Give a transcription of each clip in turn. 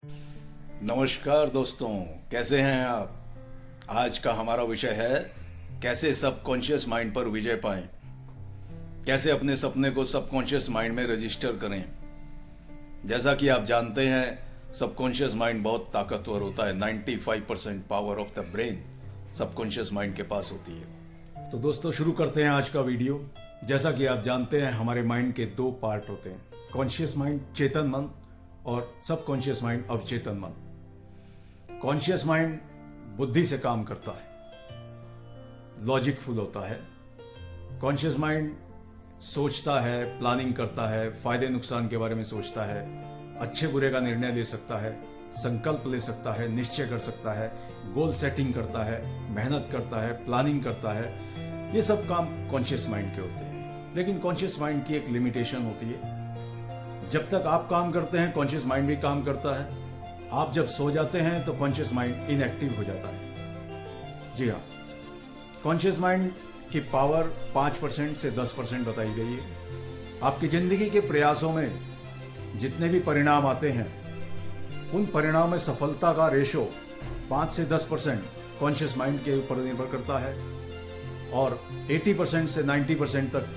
नमस्कार दोस्तों, कैसे हैं आप। आज का हमारा विषय है कैसे सबकॉन्शियस माइंड पर विजय पाएं, कैसे अपने सपने को सबकॉन्शियस माइंड में रजिस्टर करें। जैसा कि आप जानते हैं सबकॉन्शियस माइंड बहुत ताकतवर होता है। 95% power of the brain subconscious mind के पास होती है। तो दोस्तों शुरू करते हैं आज का वीडियो। जैसा कि आप जानते हैं हमारे माइंड के दो पार्ट होते हैं, कॉन्शियस माइंड चेतन मन और सबकॉन्शियस माइंड अवचेतन मन। कॉन्शियस माइंड बुद्धि से काम करता है, लॉजिकफुल होता है। कॉन्शियस माइंड सोचता है, प्लानिंग करता है, फायदे नुकसान के बारे में सोचता है, अच्छे बुरे का निर्णय ले सकता है, संकल्प ले सकता है, निश्चय कर सकता है, गोल सेटिंग करता है, मेहनत करता है, प्लानिंग करता है। ये सब काम कॉन्शियस माइंड के होते हैं। लेकिन कॉन्शियस माइंड की एक लिमिटेशन होती है। जब तक आप काम करते हैं कॉन्शियस माइंड भी काम करता है। आप जब सो जाते हैं तो कॉन्शियस माइंड इनएक्टिव हो जाता है। जी हाँ, कॉन्शियस माइंड की पावर 5% से 10% बताई गई है। आपकी जिंदगी के प्रयासों में जितने भी परिणाम आते हैं उन परिणाम में सफलता का रेशो 5 से 10% कॉन्शियस माइंड के ऊपर निर्भर करता है और 80% से 90% तक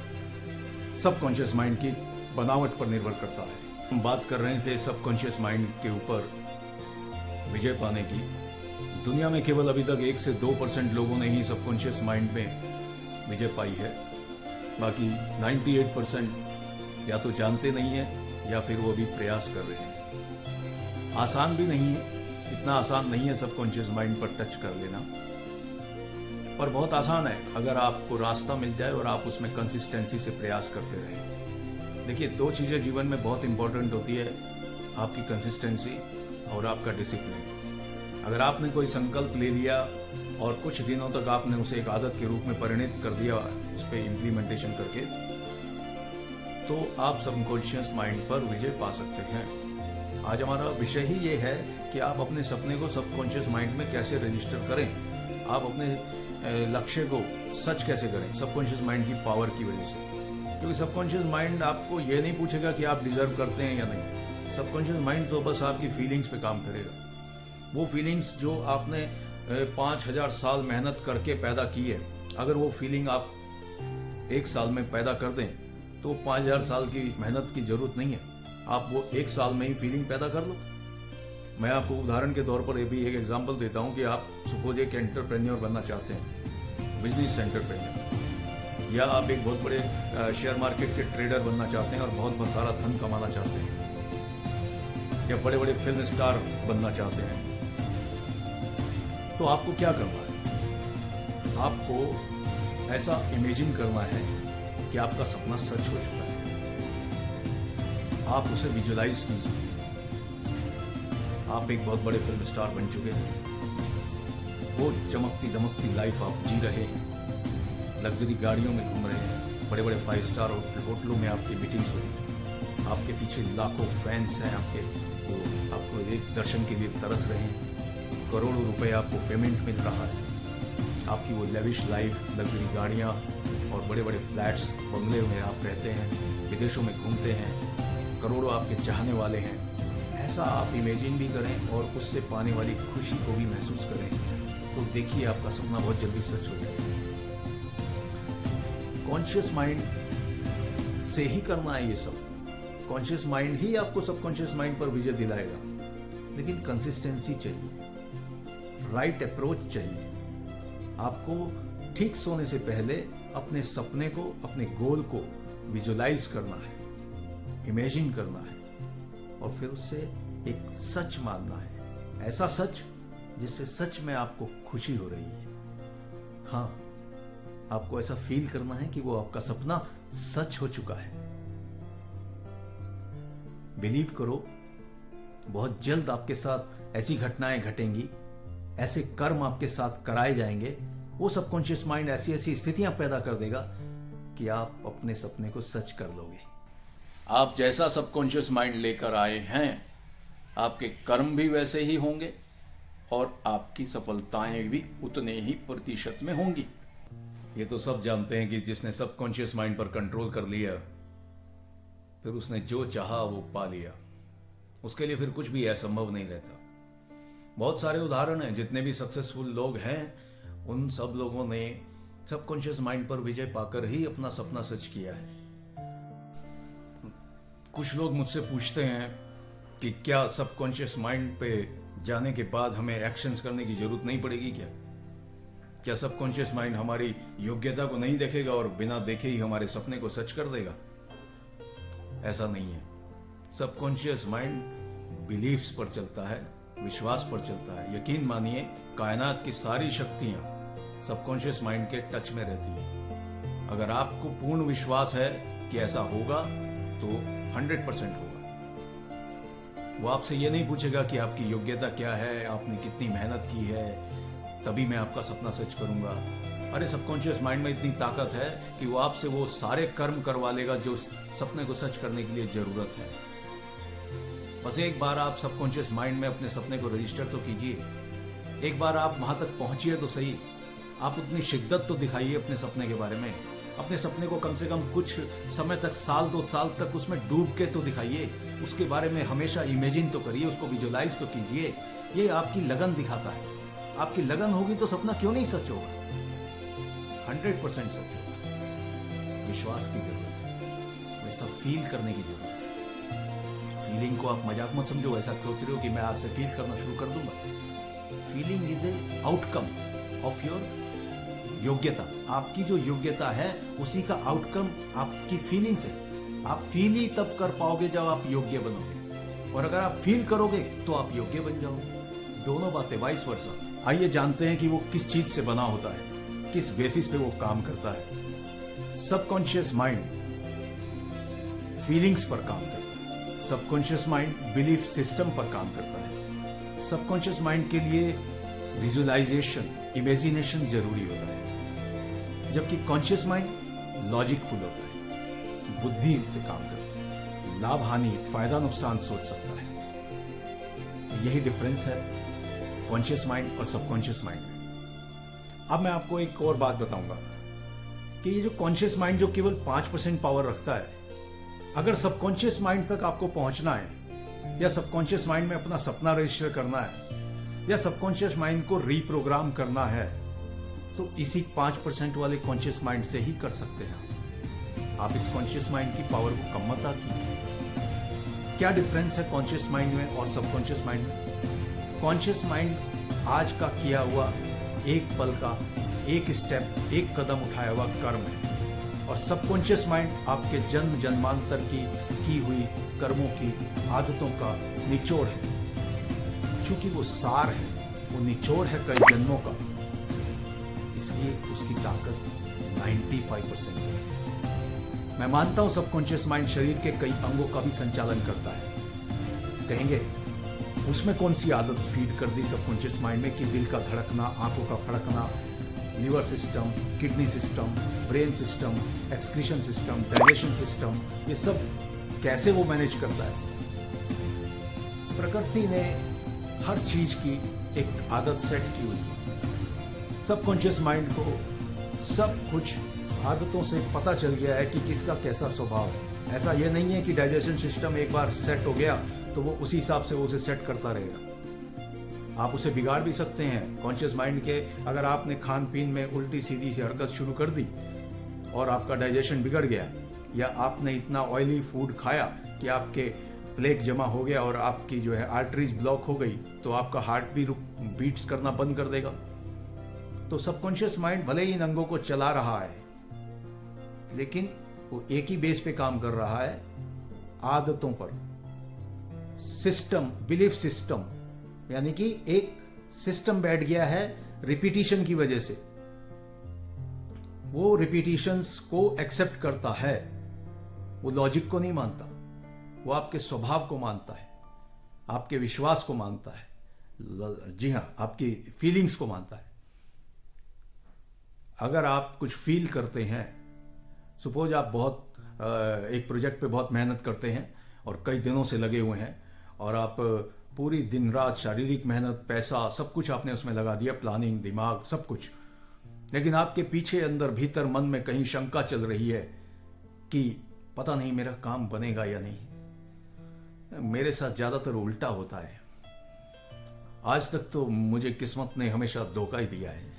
सबकॉन्शियस माइंड की बनावट पर निर्भर करता है। हम बात कर रहे थे सबकॉन्शियस माइंड के ऊपर विजय पाने की। दुनिया में केवल अभी तक 1 से 2% लोगों ने ही सबकॉन्शियस माइंड में विजय पाई है। बाकी 98% या तो जानते नहीं है या फिर वो भी प्रयास कर रहे हैं। आसान भी नहीं है, इतना आसान नहीं है सबकॉन्शियस माइंड पर टच कर लेना, पर बहुत आसान है अगर आपको रास्ता मिल जाए और आप उसमें कंसिस्टेंसी से प्रयास करते रहें। देखिए, दो चीज़ें जीवन में बहुत इंपॉर्टेंट होती है, आपकी कंसिस्टेंसी और आपका डिसिप्लिन। अगर आपने कोई संकल्प ले लिया और कुछ दिनों तक आपने उसे एक आदत के रूप में परिणत कर दिया, उस पर इम्प्लीमेंटेशन करके, तो आप सबकॉन्शियस माइंड पर विजय पा सकते हैं। आज हमारा विषय ही ये है कि आप अपने सपने को सबकॉन्शियस माइंड में कैसे रजिस्टर करें, आप अपने लक्ष्य को सच कैसे करें सबकॉन्शियस माइंड की पावर की वजह से। क्योंकि सबकॉन्शियस माइंड आपको ये नहीं पूछेगा कि आप डिजर्व करते हैं या नहीं। सबकॉन्शियस माइंड तो बस आपकी फीलिंग्स पे काम करेगा। वो फीलिंग्स जो आपने 5000 साल मेहनत करके पैदा की है, अगर वो फीलिंग आप 1 साल में पैदा कर दें तो 5000 साल की मेहनत की जरूरत नहीं है। आप वो 1 साल में ही फीलिंग पैदा कर लो। मैं आपको उदाहरण के तौर पर ये भी एक एग्जाम्पल देता हूँ कि आप सपोज एक एंटरप्रेन्योर बनना चाहते हैं, बिजनेस एंटरप्रेन्योर, या आप एक बहुत बड़े शेयर मार्केट के ट्रेडर बनना चाहते हैं और बहुत सारा धन कमाना चाहते हैं, या बड़े बड़े फिल्म स्टार बनना चाहते हैं, तो आपको क्या करना है? आपको ऐसा इमेजिन करना है कि आपका सपना सच हो चुका है। आप उसे विजुलाइज कीजिए। आप एक बहुत बड़े फिल्म स्टार बन चुके हैं, वो चमकती दमकती लाइफ आप जी रहे हैं, लग्जरी गाड़ियों में घूम रहे हैं, बड़े बड़े 5 स्टार होटलों में आपकी मीटिंग्स हो रही हैं, आपके पीछे लाखों फैंस हैं आपके, जो आपको एक दर्शन के लिए तरस रहे हैं, करोड़ों रुपए आपको पेमेंट मिल रहा है, आपकी वो लेविश लाइफ, लग्जरी गाड़ियाँ और बड़े बड़े फ्लैट्स बंगले में आप रहते हैं, विदेशों में घूमते हैं, करोड़ों आपके चाहने वाले हैं। ऐसा आप इमेजिन भी करें और उससे पाने वाली खुशी को भी महसूस करें, तो देखिए आपका सपना बहुत जल्दी सच हो जाएगा। कॉन्शियस माइंड से ही करना है ये सब। कॉन्शियस माइंड ही आपको सबकॉन्शियस माइंड पर विजय दिलाएगा, लेकिन कंसिस्टेंसी चाहिए, राइट अप्रोच चाहिए। आपको ठीक सोने से पहले अपने सपने को, अपने गोल को विजुलाइज करना है, इमेजिन करना है और फिर उससे एक सच मानना है। ऐसा सच जिससे सच में आपको खुशी हो रही है। हाँ, आपको ऐसा फील करना है कि वो आपका सपना सच हो चुका है। बिलीव करो, बहुत जल्द आपके साथ ऐसी घटनाएं घटेंगी, ऐसे कर्म आपके साथ कराए जाएंगे, वो सबकॉन्शियस माइंड ऐसी ऐसी स्थितियां पैदा कर देगा कि आप अपने सपने को सच कर लोगे। आप जैसा सबकॉन्शियस माइंड लेकर आए हैं, आपके कर्म भी वैसे ही होंगे और आपकी सफलताएं भी उतने ही प्रतिशत में होंगी। ये तो सब जानते हैं कि जिसने सबकॉन्शियस माइंड पर कंट्रोल कर लिया, फिर उसने जो चाहा वो पा लिया। उसके लिए फिर कुछ भी असंभव नहीं रहता। बहुत सारे उदाहरण हैं, जितने भी सक्सेसफुल लोग हैं उन सब लोगों ने सबकॉन्शियस माइंड पर विजय पाकर ही अपना सपना सच किया है। कुछ लोग मुझसे पूछते हैं कि क्या सबकॉन्शियस माइंड पे जाने के बाद हमें एक्शंस करने की जरूरत नहीं पड़ेगी क्या सबकॉन्शियस माइंड हमारी योग्यता को नहीं देखेगा और बिना देखे ही हमारे सपने को सच कर देगा? ऐसा नहीं है। सबकॉन्शियस माइंड बिलीफ्स पर चलता है, विश्वास पर चलता है। यकीन मानिए, कायनात की सारी शक्तियां सबकॉन्शियस माइंड के टच में रहती है। अगर आपको पूर्ण विश्वास है कि ऐसा होगा तो 100% होगा। वो आपसे ये नहीं पूछेगा कि आपकी योग्यता क्या है, आपने कितनी मेहनत की है, तभी मैं आपका सपना सच करूंगा। अरे सबकॉन्शियस माइंड में इतनी ताकत है कि वो आपसे वो सारे कर्म करवा लेगा जो सपने को सच करने के लिए जरूरत है। बस एक बार आप सबकॉन्शियस माइंड में अपने सपने को रजिस्टर तो कीजिए। एक बार आप वहां तक पहुंचिए तो सही। आप उतनी शिद्दत तो दिखाइए अपने सपने के बारे में। अपने सपने को कम से कम कुछ समय तक, साल 2 साल तक उसमें डूब के तो दिखाइए। उसके बारे में हमेशा इमेजिन तो करिए, उसको विजुलाइज तो कीजिए। ये आपकी लगन दिखाता है। आपकी लगन होगी तो सपना क्यों नहीं सच होगा? 100% सच होगा। विश्वास की जरूरत है, वैसा फील करने की जरूरत है। फीलिंग को आप मजाक मत समझो, ऐसा सोच रहे हो कि मैं आज से फील करना शुरू कर दूंगा। Feeling is a outcome of your योग्यता। आपकी जो योग्यता है उसी का आउटकम आपकी फीलिंग्स है। आप फील ही तब कर पाओगे जब आप योग्य बनोगे, और अगर आप फील करोगे तो आप योग्य बन जाओगे। दोनों बातें, वाइस वर्सा। आइए जानते हैं कि वो किस चीज से बना होता है, किस बेसिस पे वो काम करता है। सबकॉन्शियस माइंड फीलिंग्स पर काम करता है। सबकॉन्शियस माइंड बिलीफ सिस्टम पर काम करता है। सबकॉन्शियस माइंड के लिए विजुअलाइजेशन, इमेजिनेशन जरूरी होता है, जबकि कॉन्शियस माइंड लॉजिकफुल होता है, बुद्धि से काम करता है, लाभ हानि, फायदा नुकसान सोच सकता है। यही डिफरेंस है कॉन्शियस माइंड और सबकॉन्शियस माइंड में। अब मैं आपको एक और बात बताऊंगा कि ये जो कॉन्शियस माइंड जो केवल 5% पावर रखता है, अगर सबकॉन्शियस माइंड तक आपको पहुंचना है, या सबकॉन्शियस माइंड में अपना सपना रजिस्टर करना है, या सबकॉन्शियस माइंड को रीप्रोग्राम करना है, तो इसी 5% वाले कॉन्शियस माइंड से ही कर सकते हैं। आप इस कॉन्शियस माइंड की पावर को कम मत कीजिए। क्या डिफरेंस है कॉन्शियस माइंड में और सबकॉन्शियस माइंड में? कॉन्शियस माइंड आज का किया हुआ एक पल का एक स्टेप, एक कदम उठाया हुआ कर्म है, और सबकॉन्शियस माइंड आपके जन्म जन्मांतर की हुई कर्मों की आदतों का निचोड़ है। चूंकि वो सार है, वो निचोड़ है कई जन्मों का, इसलिए उसकी ताकत 95% है। मैं मानता हूं सबकॉन्शियस माइंड शरीर के कई अंगों का भी संचालन करता है। कहेंगे उसमें कौन सी आदत फीड कर दी सबकॉन्शियस माइंड में कि दिल का धड़कना, आंखों का फड़कना, liver system, kidney system, brain system, excretion system, digestion system, ये सब कैसे वो मैनेज करता है? प्रकृति ने हर चीज की एक आदत सेट की हुई है। सबकॉन्शियस माइंड को सब कुछ आदतों से पता चल गया है कि किसका कैसा स्वभाव है। ऐसा ये नहीं है कि डाइजेशन सिस्टम एक बार सेट हो गया तो वो उसी हिसाब से वो उसे सेट करता रहेगा। आप उसे बिगाड़ भी सकते हैं। कॉन्शियस माइंड के अगर आपने खान पीन में उल्टी सीधी सी हरकत शुरू कर दी और आपका डाइजेशन बिगड़ गया, या आपने इतना ऑयली फूड खाया कि आपके प्लेक जमा हो गया और आपकी जो है आर्टरीज ब्लॉक हो गई, तो आपका हार्ट भी बीट्स करना बंद कर देगा। तो सबकॉन्शियस माइंड भले ही इन अंगों को चला रहा है, लेकिन वो एक ही बेस पे काम कर रहा है, आदतों पर। सिस्टम, बिलीफ सिस्टम, यानी कि एक सिस्टम बैठ गया है रिपीटिशन की वजह से। वो रिपीटिशंस को एक्सेप्ट करता है, वो लॉजिक को नहीं मानता, वो आपके स्वभाव को मानता है, आपके विश्वास को मानता है, जी हां, आपकी फीलिंग्स को मानता है। अगर आप कुछ फील करते हैं, सपोज आप एक प्रोजेक्ट पे बहुत मेहनत करते हैं और कई दिनों से लगे हुए हैं, और आप पूरी दिन रात शारीरिक मेहनत, पैसा, सब कुछ आपने उसमें लगा दिया, प्लानिंग, दिमाग, सब कुछ, लेकिन आपके पीछे अंदर भीतर मन में कहीं शंका चल रही है कि पता नहीं मेरा काम बनेगा या नहीं। मेरे साथ ज़्यादातर उल्टा होता है। आज तक तो मुझे किस्मत ने हमेशा धोखा ही दिया है।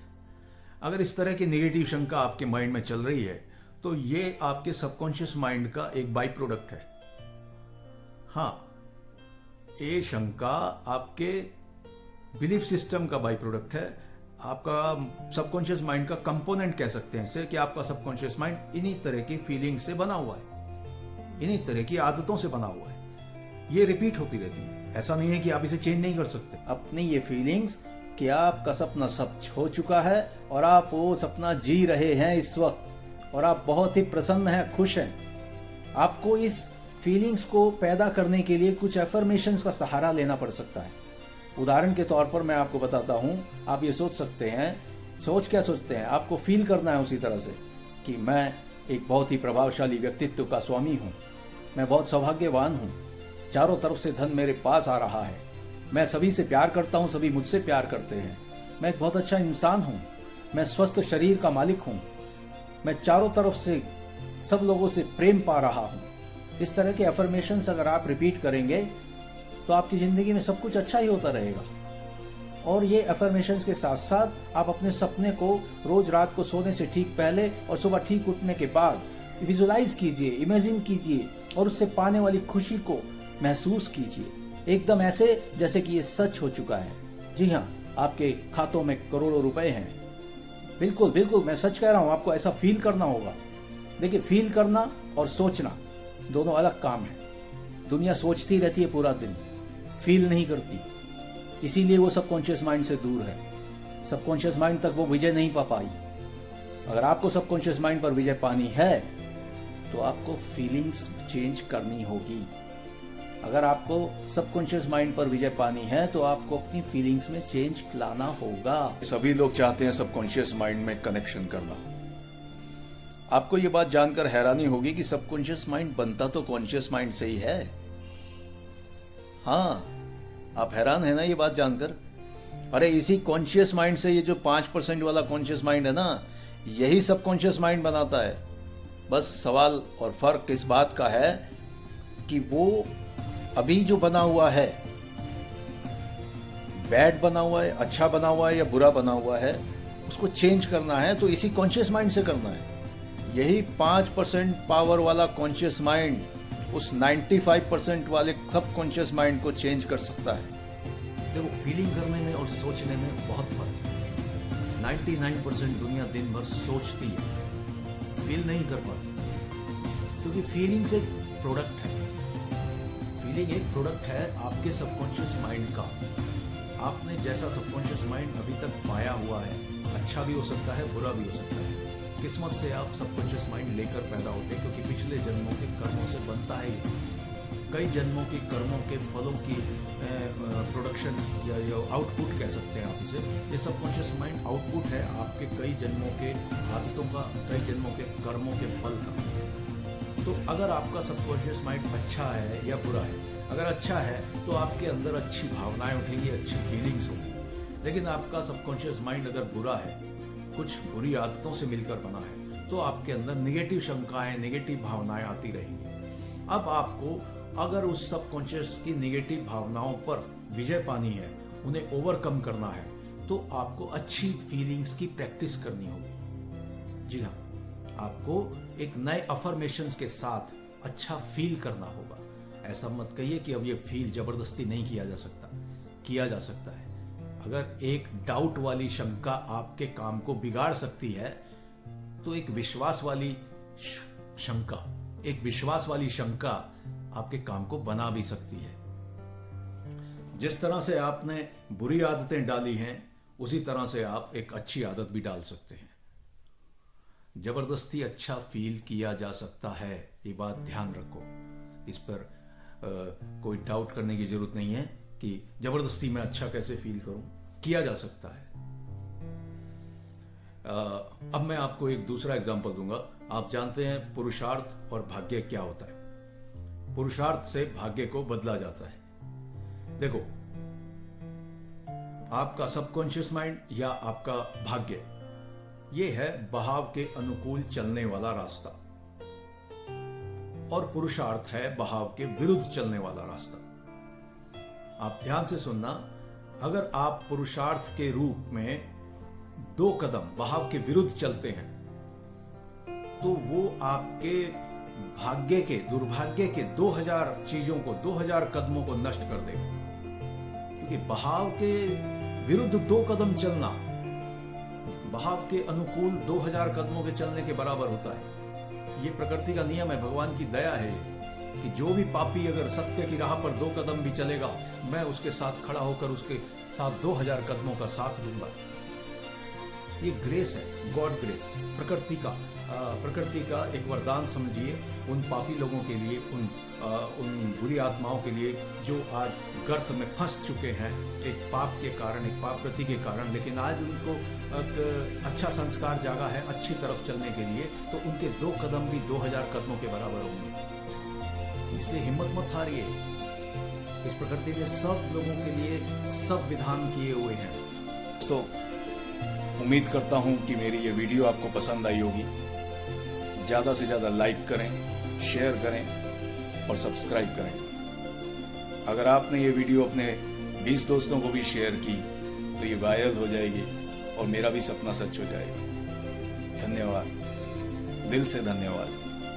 अगर इस तरह की नेगेटिव शंका आपके माइंड में चल रही है तो ये आपके सबकॉन्शियस माइंड का एक बाई प्रोडक्ट है। हाँ, ये शंका आपके बिलीफ सिस्टम का बाई प्रोडक्ट है। आपका सबकॉन्शियस माइंड का कंपोनेंट कह सकते हैं इसे, कि आपका सबकॉन्शियस माइंड इन्हीं तरह की फीलिंग से बना हुआ है, इन्हीं तरह की आदतों से बना हुआ है। ये रिपीट होती रहती है। ऐसा नहीं है कि आप इसे चेंज नहीं कर सकते। अपनी ये फीलिंग्स कि आपका सपना सच हो चुका है और आप वो सपना जी रहे हैं इस वक्त, और आप बहुत ही प्रसन्न हैं, खुश हैं। आपको इस फीलिंग्स को पैदा करने के लिए कुछ एफर्मेशंस का सहारा लेना पड़ सकता है। उदाहरण के तौर पर मैं आपको बताता हूं, आप ये सोच सकते हैं, क्या सोचते हैं, आपको फील करना है उसी तरह से कि मैं एक बहुत ही प्रभावशाली व्यक्तित्व का स्वामी हूं, मैं बहुत सौभाग्यवान हूं, चारों तरफ से धन मेरे पास आ रहा है, मैं सभी से प्यार करता हूं, सभी मुझसे प्यार करते हैं, मैं एक बहुत अच्छा इंसान हूं, मैं स्वस्थ शरीर का मालिक हूं, मैं चारों तरफ से सब लोगों से प्रेम पा रहा हूं। इस तरह के अफर्मेशंस अगर आप रिपीट करेंगे तो आपकी जिंदगी में सब कुछ अच्छा ही होता रहेगा। और ये अफर्मेशंस के साथ साथ आप अपने सपने को रोज रात को सोने से ठीक पहले और सुबह ठीक उठने के बाद विजुलाइज कीजिए, इमेजिन कीजिए और उससे पाने वाली खुशी को महसूस कीजिए, एकदम ऐसे जैसे कि ये सच हो चुका है। जी हाँ, आपके खातों में करोड़ों रुपए हैं। बिल्कुल बिल्कुल, मैं सच कह रहा हूं, आपको ऐसा फील करना होगा। देखिए, फील करना और सोचना दोनों अलग काम है। दुनिया सोचती रहती है पूरा दिन, फील नहीं करती, इसीलिए वो सबकॉन्शियस माइंड से दूर है। सबकॉन्शियस माइंड तक वो विजय नहीं पा पाई। अगर आपको सबकॉन्शियस माइंड पर विजय पानी है तो आपको फीलिंग्स चेंज करनी होगी। अगर आपको सबकॉन्शियस माइंड पर विजय पानी है तो आपको अपनी फीलिंग्स में चेंज लाना होगा। सभी लोग चाहते हैं सबकॉन्शियस माइंड में कनेक्शन करना। आपको ये बात जानकर हैरानी होगी कि सबकॉन्शियस माइंड बनता तो कॉन्शियस माइंड से ही है। हाँ, आप हैरान है ना ये बात जानकर। अरे इसी कॉन्शियस माइंड से ये जो 5% वाला कॉन्शियस माइंड है ना, यही सबकॉन्शियस माइंड बनाता है। बस सवाल और फर्क इस बात का है कि वो अभी जो बना हुआ है, बैड बना हुआ है, अच्छा बना हुआ है या बुरा बना हुआ है, उसको चेंज करना है तो इसी कॉन्शियस माइंड से करना है। यही 5% पावर वाला कॉन्शियस माइंड उस 95% वाले सब कॉन्शियस माइंड को चेंज कर सकता है। देखो, फीलिंग करने में और सोचने में बहुत फर्क है। 99% दुनिया दिन भर सोचती है, फील नहीं कर पाती, क्योंकि फीलिंग्स एक प्रोडक्ट है। फीलिंग एक प्रोडक्ट है आपके सबकॉन्शियस माइंड का। आपने जैसा सबकॉन्शियस माइंड अभी तक पाया हुआ है, अच्छा भी हो सकता है, बुरा भी हो सकता है। किस्मत से आप सबकॉन्शियस माइंड लेकर पैदा होते हैं, क्योंकि पिछले जन्मों के कर्मों से बनता है। कई जन्मों के कर्मों के फलों की प्रोडक्शन या आउटपुट कह सकते हैं आप इसे। ये सबकॉन्शियस माइंड आउटपुट है आपके कई जन्मों के आदतों का, कई जन्मों के कर्मों के फल का। तो अगर आपका सबकॉन्शियस माइंड अच्छा है या बुरा है, अगर अच्छा है तो आपके अंदर अच्छी भावनाएं उठेंगी, अच्छी फीलिंग्स होंगी। लेकिन आपका सबकॉन्शियस माइंड अगर बुरा है, कुछ बुरी आदतों से मिलकर बना है, तो आपके अंदर नेगेटिव शंकाएं, नेगेटिव भावनाएं आती रहेंगी। अब आपको अगर उस सबकॉन्शियस की नेगेटिव भावनाओं पर विजय पानी है, उन्हें ओवरकम करना है, तो आपको अच्छी फीलिंग्स की प्रैक्टिस करनी होगी। जी हाँ, आपको एक नए अफर्मेशंस के साथ अच्छा फील करना होगा। ऐसा मत कहिए कि अब ये फील जबरदस्ती नहीं किया जा सकता, किया जा सकता है। अगर एक डाउट वाली शंका आपके काम को बिगाड़ सकती है, तो एक विश्वास वाली शंका आपके काम को बना भी सकती है। जिस तरह से आपने बुरी आदतें डाली हैं, उसी तरह से आप एक अच्छी आदत भी डाल सकते हैं। जबरदस्ती अच्छा फील किया जा सकता है, ये बात ध्यान रखो। इस पर कोई डाउट करने की जरूरत नहीं है कि जबरदस्ती मैं अच्छा कैसे फील करूं। किया जा सकता है। अब मैं आपको एक दूसरा एग्जांपल दूंगा। आप जानते हैं पुरुषार्थ और भाग्य क्या होता है। पुरुषार्थ से भाग्य को बदला जाता है। देखो, आपका सबकॉन्शियस माइंड या आपका भाग्य, ये है बहाव के अनुकूल चलने वाला रास्ता, और पुरुषार्थ है बहाव के विरुद्ध चलने वाला रास्ता। आप ध्यान से सुनना, अगर आप पुरुषार्थ के रूप में 2 कदम बहाव के विरुद्ध चलते हैं तो वो आपके भाग्य के, दुर्भाग्य के 2000 चीजों को, 2000 कदमों को नष्ट कर देगा। क्योंकि बहाव के विरुद्ध 2 कदम चलना बहाव के अनुकूल 2000 कदमों के चलने के बराबर होता है। ये प्रकृति का नियम है, भगवान की दया है कि जो भी पापी अगर सत्य की राह पर 2 कदम भी चलेगा, मैं उसके साथ खड़ा होकर उसके साथ 2000 कदमों का साथ दूंगा। ये ग्रेस है, गॉड ग्रेस, प्रकृति का एक वरदान समझिए उन पापी लोगों के लिए, उन बुरी आत्माओं के लिए जो आज गर्त में फंस चुके हैं एक पाप के कारण, एक पाप प्रति के कारण, लेकिन आज उनको एक अच्छा संस्कार जागा है अच्छी तरफ चलने के लिए, तो उनके 2 कदम भी 2000 कदमों के बराबर होंगे। इसलिए हिम्मत मत हारिए। इस प्रकृति ने सब लोगों के लिए सब विधान किए हुए हैं। तो उम्मीद करता हूं कि मेरी ये वीडियो आपको पसंद आई होगी। ज़्यादा से ज़्यादा लाइक करें, शेयर करें और सब्सक्राइब करें। अगर आपने ये वीडियो अपने 20 दोस्तों को भी शेयर की तो ये वायरल हो जाएगी और मेरा भी सपना सच हो जाएगा। धन्यवाद, दिल से धन्यवाद।